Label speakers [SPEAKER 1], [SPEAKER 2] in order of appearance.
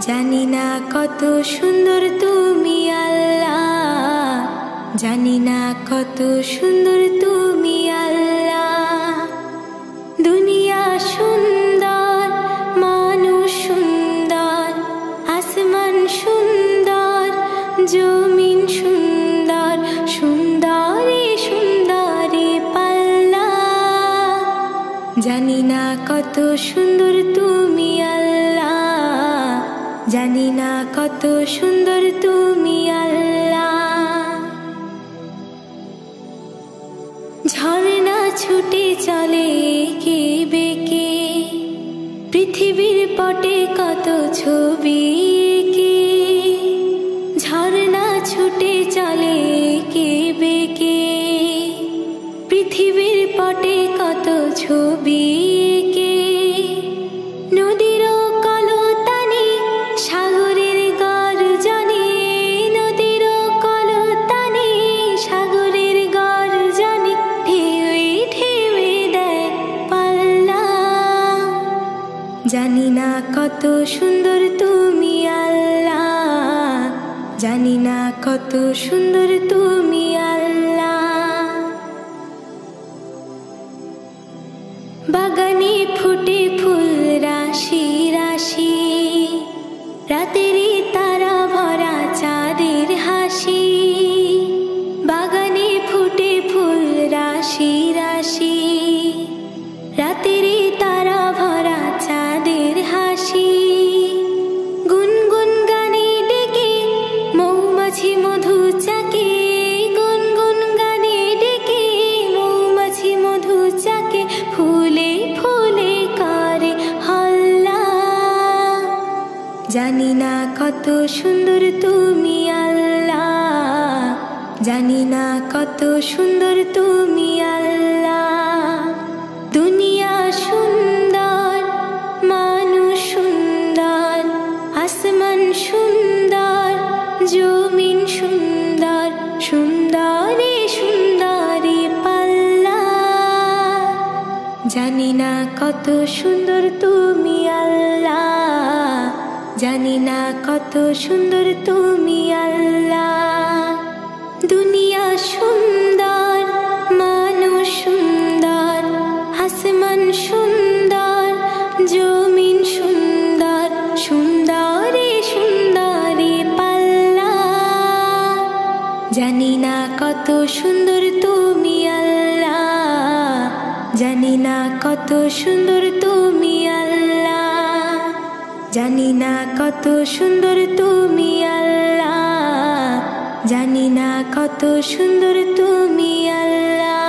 [SPEAKER 1] জানি না কত সুন্দর তুমি আল্লাহ, জানি না কত সুন্দর তুমি আল্লাহ। দুনিয়া সুন্দর, মানুষ সুন্দর, আসমান সুন্দর, জমিন সুন্দর, সুন্দরী সুন্দরী পাল্লা। জানি না কত সুন্দর তুমি আল্লাহ, জানি না কত সুন্দর তুমি আল্লাহ। ঝর্ণা ছুটে চলে কে বেঁকে, পৃথিবীর পটে কত ছবি এঁকে। ঝর্ণা ছুটে চলে কে বেঁকে, পৃথিবীর পটে কত ছবি এঁকে। নদীর কলতানি সাগরের গর্জনে, নদীর কলতানি সাগরের গর্জনে, ঢেউয়ে ঢেউয়ে দেয় পাল্লা। জানি না কত সুন্দর তুমি আল্লাহ, জানি না কত সুন্দর তুমি আল্লাহ। বাগানে ফুটে ফুল রাশি রাশি, রাতেরই তারা ভরা চাঁদের হাসি। বাগানে ফুটে ফুল রাশি রাশি, রাতেরই তারা ভরা চাঁদের হাসি। গুনগুন গানে ডেকে মৌমাছি মধু চাকে, গুনগুন গানে ডেকে মৌমাছি মধু চাকে। ফুলে ফুলে করে হল্লা। জানি না কত সুন্দর তুমি আল্লাহ, জানি না কত সুন্দর তুমি আল্লাহ। দুনিয়া সুন্দর, মানুষ সুন্দর, আসমান সুন্দর, জমিন সুন্দর, সুন্দরী সুন্দরী পাল্লা। জানি না কত সুন্দর তুমি আল্লাহ, জানি না কত সুন্দর তুমি আল্লাহ। দুনিয়া সুন্দর, মানুষ সুন্দর, আসমান সুন্দর, জমিন সুন্দর, সুন্দরী সুন্দরী পাল্লা। জানি না কত সুন্দর তুমি আল্লাহ, জানি না কত সুন্দর তুমি আল্লাহ। জানি না কত সুন্দর তুমি আল্লাহ, জানি না কত সুন্দর তুমি আল্লাহ।